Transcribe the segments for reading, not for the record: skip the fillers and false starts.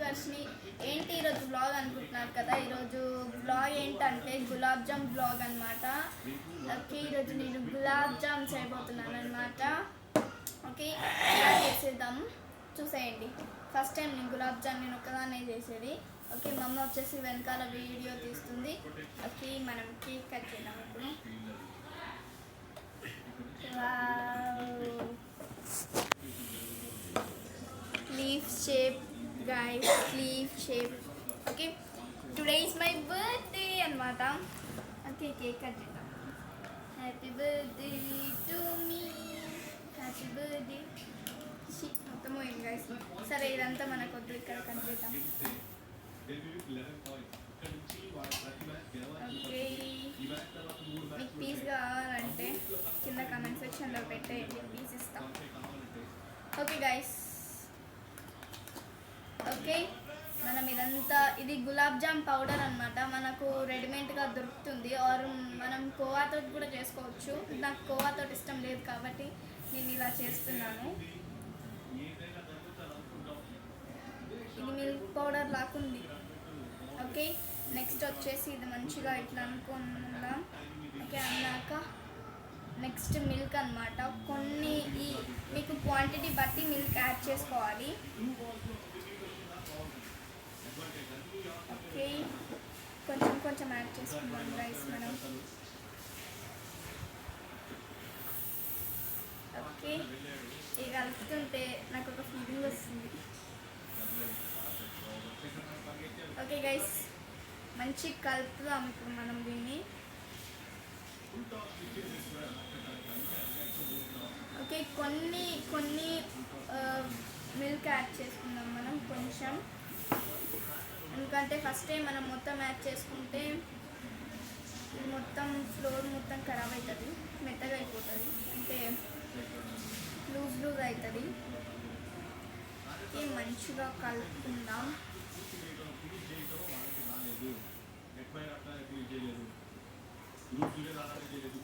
వర్షిని. ఏంటి ఈరోజు బ్లాగ్ అనుకుంటున్నారు కదా. ఈరోజు బ్లాగ్ ఏంటంటే గులాబ్ జామ్ బ్లాగ్ అనమాట. ఓకే, ఈరోజు నేను గులాబ్ జామ్ చేయబోతున్నాను అనమాట. ఓకే, ఎలా చేసేద్దాం చూసేయండి. ఫస్ట్ టైం నేను గులాబ్ జామ్ నేను ఒక్కదాన్నే చేసేది. ఓకే, మమ్మ వచ్చేసి వెనకాల వీడియో తీస్తుంది. ఓకే, మనం కేక్ కట్ చేద్దాం ఇప్పుడు. Leaf shape, guys, leaf shape. Okay, today is my birthday anamata. Okay, cake cut chedam. Happy birthday to me, happy birthday. అర్థమైంది గైస్. సరే, ఇదంతా మనకొద్దు, ఇక్కడ కట్ చేద్దాం. ఓకే, మీకు పీస్ కావాలంటే కింద కామెంట్ సెక్షన్లో పెట్టేయండి, పీస్ ఇస్తాం. ఓకే గైస్, ఓకే, మనం ఇదంతా ఇది గులాబ్ జామ్ పౌడర్ అనమాట. మనకు రెడీమేడ్గా దొరుకుతుంది. ఆర్ మనం కోవాతో కూడా చేసుకోవచ్చు. నాకు కోవాతో ఇష్టం లేదు కాబట్టి నేను ఇలా చేస్తున్నాను. ఇది మిల్క్ పౌడర్ లాక్కుంది. ఓకే, నెక్స్ట్ వచ్చేసి ఇది మంచిగా ఇట్లా అనుకుందాం. ఓకే, అన్నాక నెక్స్ట్ మిల్క్ అనమాట. కొన్ని ఈ మీకు క్వాంటిటీ బట్టి మిల్క్ యాడ్ చేసుకోవాలి. ఓకే, కొంచెం కొంచెం యాడ్ చేసుకుందాం రైస్ మనం. ఓకే, ఇది కలుపుతుంటే నాకు ఒక ఫీలింగ్ వస్తుంది. ఓకే గైస్, మంచి కలుపుదాం ఇప్పుడు మనం దీన్ని. ఓకే, కొన్ని కొన్ని మిల్క్ యాడ్ చేసుకుందాం మనం కొంచెం. ఎందుకంటే ఫస్ట్ టైం మనం మొత్తం యాడ్ చేసుకుంటే మొత్తం ఫ్లోర్ మొత్తం ఖరాబ్ అవుతుంది, మెత్తగా అయిపోతుంది, అంటే లూజ్ లూజ్ అవుతుంది. మంచిగా కలుపుకుందాం.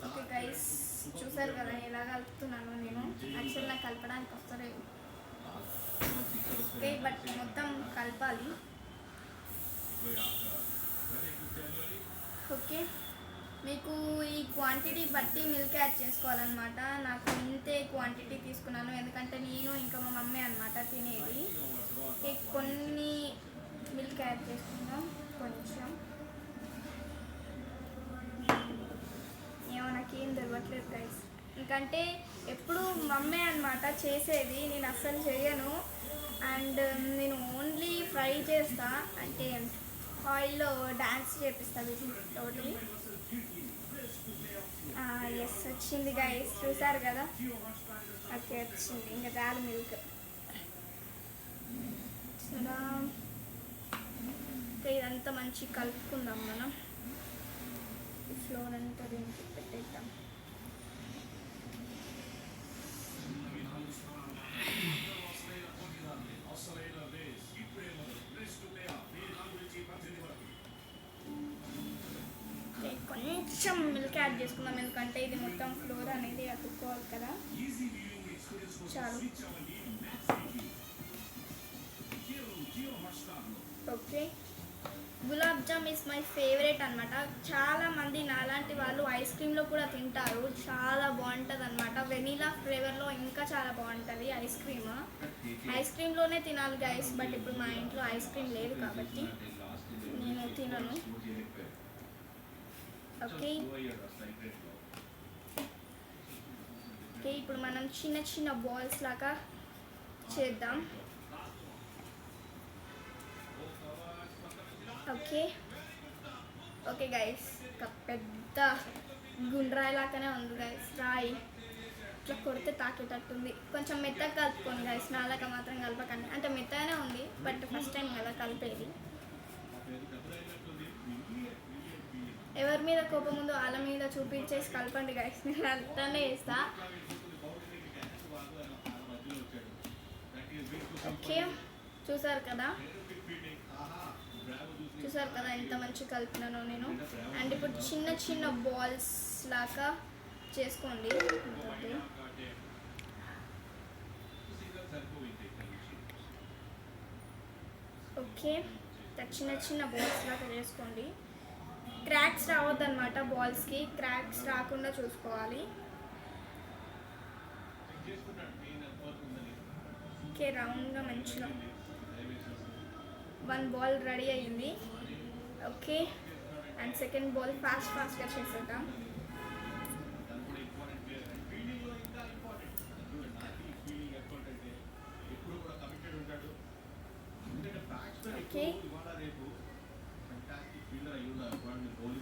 ఓకే గైస్, చూసారు కదా ఎలా కలుపుతున్నాను నేను. యాక్చువల్ నాకు కలపడానికి వస్తలేదు. ఓకే, బట్ మొత్తం కలపాలి. ఓకే, మీకు ఈ క్వాంటిటీ బట్టి మిల్క్ యాడ్ చేసుకోవాలన్నమాట. నాకు ఇంతే క్వాంటిటీ తీసుకున్నాను, ఎందుకంటే నేను ఇంకా మా మమ్మీ అనమాట తినేది. ఓకే, కొన్ని మిల్క్ యాడ్ చేసుకుందాం కొంచెం. ఏమో నాకేం తెలియట్లేదు గైస్, ఎందుకంటే ఎప్పుడు మమ్మీ అనమాట చేసేది, నేను అస్సలు చేయను. అండ్ నేను ఓన్లీ ఫ్రై చేస్తా, అంటే ఆయిల్లో డాన్స్ చేపిస్తా వీటితోటి. ఎస్, వచ్చింది గైస్, చూసారు కదా. ఓకే, వచ్చింది, ఇంకా చాలు మిల్క్. ఓకే, ఇదంతా మంచి కలుపుకుందాం మనం. ఫ్లోర్ అంతా దీనికి పెట్టేద్దాం. కొంచెం మిల్క్ యాడ్ చేసుకుందాం, ఎందుకంటే ఇది మొత్తం ఫ్లోర్ అనేది అతుక్కోవాలి కదా. చాలు. Okay, gulab jam is my favourite అనమాట. చాలామంది నాలాంటి వాళ్ళు ఐస్ క్రీమ్లో కూడా తింటారు, చాలా బాగుంటుంది అనమాట. వెనీలా ఫ్లేవర్లో ఇంకా చాలా బాగుంటుంది ఐస్ క్రీమ్. ఐస్ క్రీమ్లోనే తినాలి గైస్, బట్ ఇప్పుడు మా ఇంట్లో ఐస్ క్రీమ్ లేదు కాబట్టి నేను తినను. ఓకే, ఓకే, ఇప్పుడు మనం చిన్న చిన్న బాల్స్ లాగా చేద్దాం. ఓకే, ఓకే గైస్, ఒక పెద్ద గుండ్రాయి లాగానే ఉంది గైస్. రాయి ఇట్లా కొడితే తాకేటట్టుంది. కొంచెం మెత్తగా కలుపుకోండి గైస్, నాలాగా మాత్రం కలపకండి. అంటే మెత్తగానే ఉంది, బట్ ఫస్ట్ టైం కదా కలిపేది. ఎవరి మీద కోపం ఉందో వాళ్ళ మీద చూపించేసి కలపండి గైస్, నేను అట్లనే చేస్తా. ఓకే, చూసారు కదా ఎంత మంచి కలిపినానో నేను. అండ్ ఇప్పుడు చిన్న చిన్న బాల్స్ లాగా చేసుకోండి. ఓకే, చిన్న చిన్న బాల్స్ లాగా చేసుకోండి. క్రాక్స్ రావద్దన్నమాట, బాల్స్కి క్రాక్స్ రాకుండా చూసుకోవాలి. ఓకే, రౌండ్గా మంచిగా 1 బాల్ రెడీ అయ్యింది. ఓకే, అండ్ సెకండ్ బాల్ ఫాస్ట్గా చేసేద్దాం. ఓకే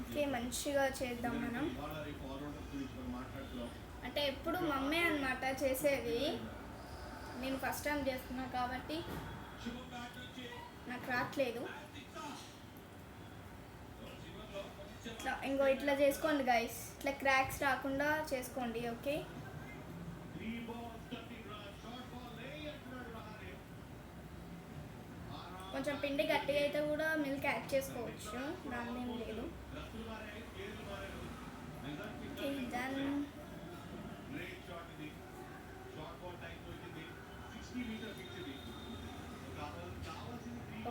ఓకే, మంచిగా చేద్దాం మనం. అంటే ఎప్పుడు మమ్మీ అన్నమాట చేసేది, నేను ఫస్ట్ టైం చేస్తున్నా కాబట్టి నాకు రావట్లేదు. ఇట్లా చేసుకోండి గైస్, ఇట్లా క్రాక్స్ రాకుండా చేసుకోండి. ఓకే, కొంచెం పిండి గట్టిగా అయితే కూడా మిల్క్ యాడ్ చేసుకోవచ్చు, దాని ఏం లేదు.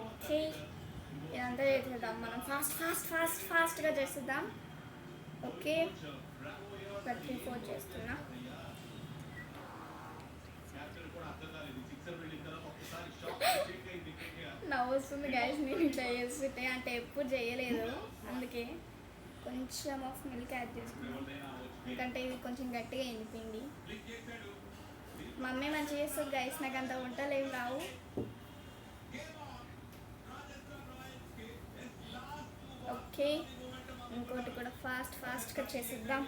ఓకే, ఇదంతా చేసేద్దాం మనం, ఫాస్ట్గా చేసేద్దాం. ఓకే, 3-4 చేస్తున్నా. నవ్వు వస్తుంది గైస్, నేను ఇట్లా చేస్తుంటే, అంటే ఎప్పుడు చేయలేదు, అందుకే కొంచెం ఆఫ్ మిల్క్ యాడ్ చేసుకున్నాం, ఎందుకంటే ఇది కొంచెం గట్టిగా అయింది పిండి. మమ్మీ మంచిగా చేస్తుంది గైస్, నాకు అంత వంటలు ఏం రావు. ఓకే, ఇంకోటి కూడా ఫాస్ట్గా చేసేద్దాం.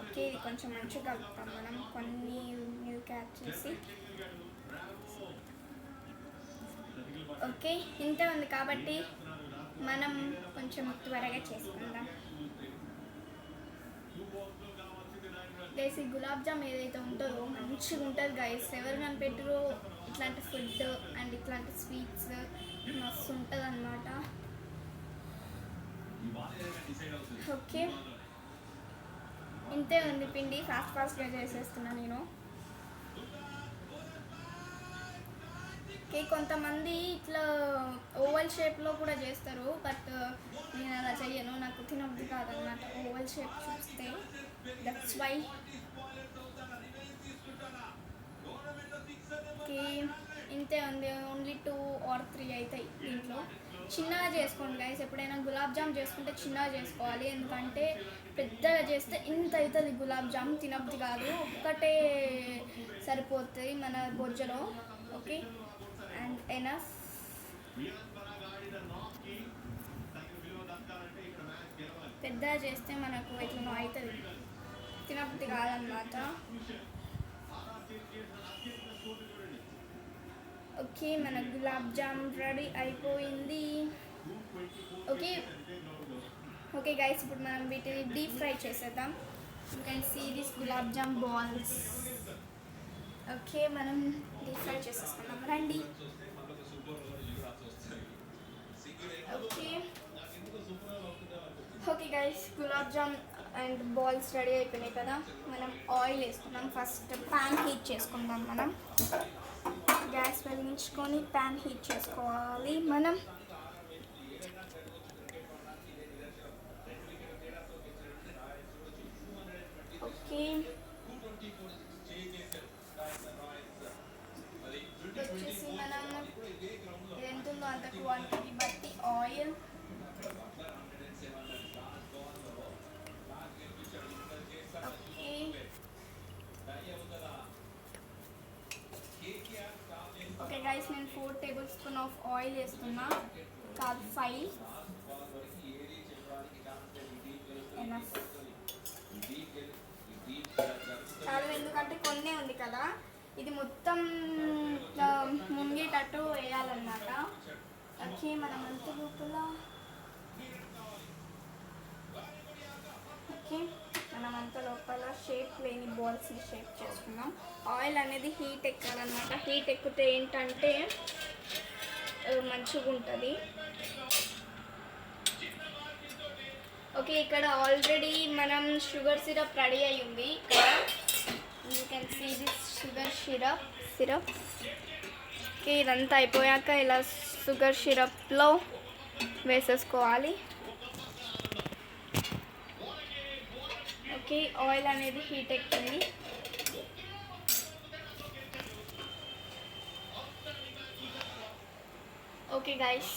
ఓకే, ఇది కొంచెం మంచిగా కలుపుతాం మనం, కొన్ని మిల్క్ యాడ్ చేసి. ఓకే, ఇంతే ఉంది కాబట్టి మనం కొంచెం త్వరగా చేసుకుందాం. బేసిక్ గులాబ్ జామ్ ఏదైతే ఉంటుందో మంచిగా ఉంటుంది గైస్, ఎవరు కనిపెట్టరో ఇట్లాంటి ఫుడ్ అండ్ ఇట్లాంటి స్వీట్స్ మస్తు ఉంటుంది అన్నమాట. ఓకే, ఇంతే ఉంది పిండి, ఫాస్ట్గా చేసేస్తున్నా నేను. ఓకే, కొంతమంది ఇట్లా ఓవల్ షేప్లో కూడా చేస్తారు, బట్ నేను అలా చెయ్యను, నాకు తినబుద్ధి కాదన్నమాట ఓవల్ షేప్ చూస్తే, దట్స్ వై. ఓకే, ఇంతే ఉంది, ఓన్లీ 2 or 3 అవుతాయి దీంట్లో. చిన్నగా చేసుకోండి గైస్, ఎప్పుడైనా గులాబ్ జామ్ చేసుకుంటే చిన్నగా చేసుకోవాలి, ఎందుకంటే పెద్దగా చేస్తే ఇంత అవుతుంది గులాబ్ జామ్, తినబుద్ధి కాదు, ఒక్కటే సరిపోతుంది మన బొజ్జలో. Okay, and enough. పెద్దగా చేస్తే మనకు ఎట్లనో అవుతుంది, తినబుద్ధి కాదన్నమాట. ఓకే, మన గులాబ్ జామ్ రెడీ అయిపోయింది. ఓకే గైస్, ఇప్పుడు మనం వీటిని డీప్ ఫ్రై చేసేద్దాం. You can see this gulab jam balls. Okay, మనం డీప్ ఫ్రై చేసేసుకున్నాం, రండి. Okay guys, gulab jam and balls ready అయిపోయినాయి కదా, మనం ఆయిల్ వేసుకున్నాం. ఫస్ట్ ప్యాన్ హీట్ చేసుకుందాం మనం, గ్యాస్ వెలిగించుకొని ప్యాన్ హీట్ చేసుకోవాలి మనం. ఓకే, వచ్చేసి మనం ఎంత ఉందో అంత క్వాంటిటీ బట్టి ఆయిల్. ఓకే గైస్, నేను 4 tablespoons ఆఫ్ ఆయిల్ వేస్తున్నా, కాదు 5. చాలు, ఎందుకంటే కొన్నే ఉంది కదా, ఇది మొత్తం ముంగేటట్టు వేయాలన్నమాట. ఓకే, మనం అంత లోపల షేప్ లేని బాల్స్ని షేప్ చేసుకున్నాం. ఆయిల్ అనేది హీట్ ఎక్కాలన్నమాట, హీట్ ఎక్కితే ఏంటంటే మంచిగా ఉంటుంది. ఓకే, ఇక్కడ ఆల్రెడీ మనం షుగర్ సిరప్ రెడీ అయి ఉంది. ఇక్కడ you can see this sugar syrup. Okay, ఇదంతా అయిపోయాక ఇలా షుగర్ సిరప్లో వేసేసుకోవాలి. ఓకే, ఆయిల్ అనేది హీట్ ఎక్కింది. ఓకే గైస్,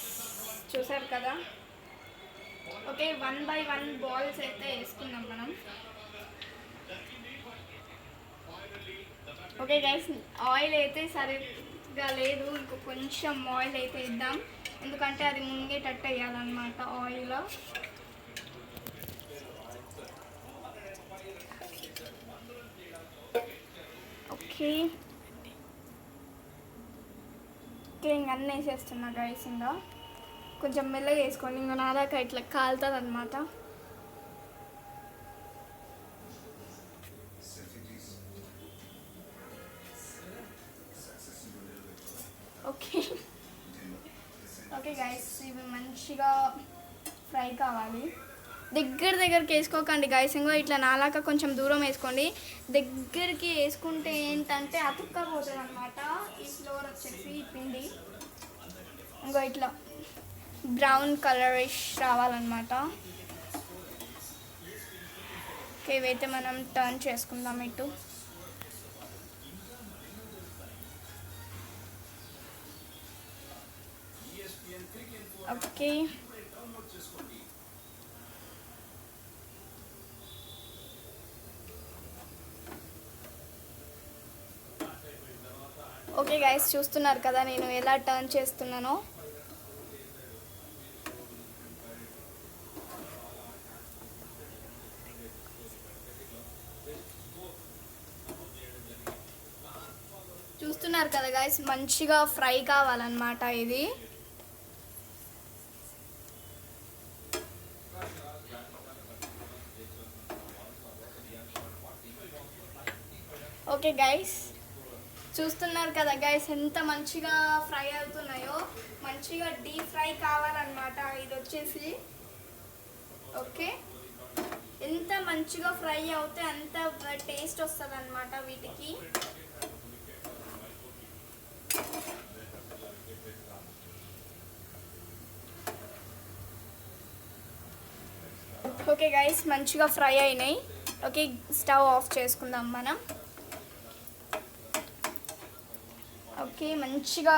చూసారు కదా. ఓకే, 1 by 1 బాల్స్ అయితే వేసుకుందాం మనం. ఓకే గైస్, ఆయిల్ అయితే సరిగ్గా లేదు, ఇంకో కొంచెం ఆయిల్ అయితే ఇద్దాం, ఎందుకంటే అది మునిగేటట్టు వేయాలన్నమాట ఆయిల్. ఓకే ఓకే, ఇంక అన్నీ వేసేస్తున్నా గైస్. ఇంకా కొంచెం మెల్లగా వేసుకోండి, ఇంకా నా దాకా ఇట్లా కాలుతుంది అనమాట. ఓకే ఓకే గైస్, ఇవి మంచిగా ఫ్రై కావాలి. దగ్గరికి వేసుకోకండి గైస్, ఇంకో ఇట్లా నాలాక కొంచెం దూరం వేసుకోండి. దగ్గరికి వేసుకుంటే ఏంటంటే అతుక్కపోతుంది అనమాట ఈ ఫ్లోర్ వచ్చేసి, ఈ పిండి. ఇంకో ఇట్లా బ్రౌన్ కలరిష్ రావాలన్నమాట. ఓకే, ఇవైతే మనం టర్న్ చేసుకుందాం ఇటు. ఓకే ఓకే గైస్, చూస్తున్నారు కదా నేను ఎలా టర్న్ చేస్తున్నానో. చూస్తున్నారు కదా గైస్, మంచిగా ఫ్రై కావాలన్నమాట ఇది. ఓకే గైస్, చూస్తున్నారు కదా గైస్ ఎంత మంచిగా ఫ్రై అవుతున్నాయో. మంచిగా డీప్ ఫ్రై కావాలన్నమాట ఇది వచ్చేసి. ఓకే, ఎంత మంచిగా ఫ్రై అవుతే అంత టేస్ట్ వస్తుంది అన్నమాట వీటికి. ఓకే గైస్, మంచిగా ఫ్రై అయినాయి. ఓకే, స్టవ్ ఆఫ్ చేసుకుందాం మనం. ఓకే, మంచిగా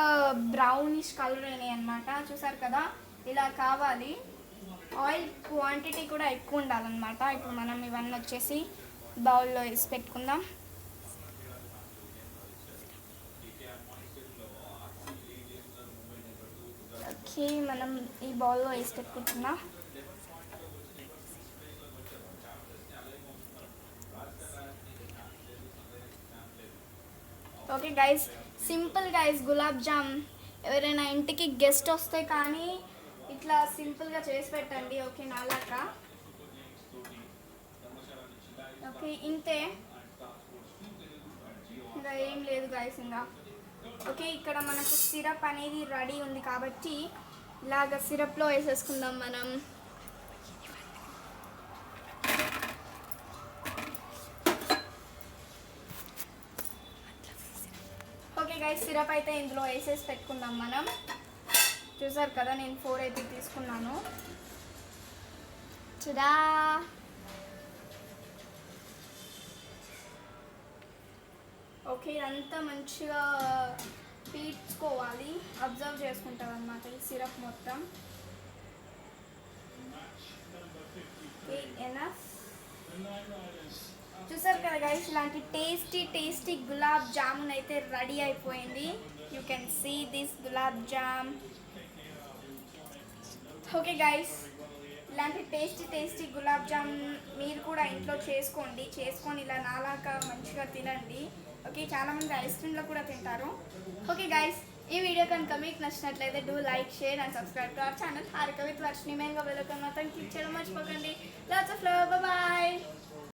బ్రౌనిష్ కలర్ అయినాయి అన్నమాట. చూసారు కదా, ఇలా కావాలి. ఆయిల్ క్వాంటిటీ కూడా ఎక్కువ ఉండాలన్నమాట. ఇప్పుడు మనం ఇవన్నీ వచ్చేసి బౌల్లో వేసి పెట్టుకుందాం. ఓకే, మనం ఈ బౌల్లో వేసి పెట్టుకుంటున్నాం. Okay guys, simple guys gulab jam. ఎవరైనా ఇంటికి గెస్ట్ వస్తే కానీ ఇట్లా సింపుల్గా చేసి పెట్టండి. ఓకే, నాలాక. ఓకే, ఇంతే, ఇంకా ఏం లేదు గైస్ ఇంకా. ఓకే, ఇక్కడ మనకు సిరప్ అనేది రెడీ ఉంది కాబట్టి ఇలాగ సిరప్లో వేసేసుకుందాం మనం. ఓకే గైస్, సిరప్ అయితే ఇందులో వేసేసి పెట్టుకుందాం మనం. చూసారు కదా, నేను 4 అయితే తీసుకున్నాను. చూడా. ఓకే, ఇదంతా మంచిగా పీల్చుకోవాలి, అబ్జర్వ్ చేసుకుంటారు అన్నమాట ఈ సిరప్ మొత్తం. Okay, enough. చూసారు కదా గైస్, ఇలాంటి టేస్టీ గులాబ్ జామున్ అయితే రెడీ అయిపోయింది. You can see this gulab jam. Okay guys, ఇలాంటి టేస్టీ గులాబ్ జామున్ మీరు కూడా ఇంట్లో చేసుకొని ఇలా నాలాగా మంచిగా తినండి. ఓకే, చాలామంది ఐస్ క్రీమ్లో కూడా తింటారు. ఓకే గైస్, ఈ వీడియో కనుక మీకు నచ్చినట్లయితే do like, share and subscribe to our channel Harika with Varshini. మెయిన్గా వెళ్ళకుండా క్లిక్ చేయడం మర్చిపోకండి. Lots of love, bye.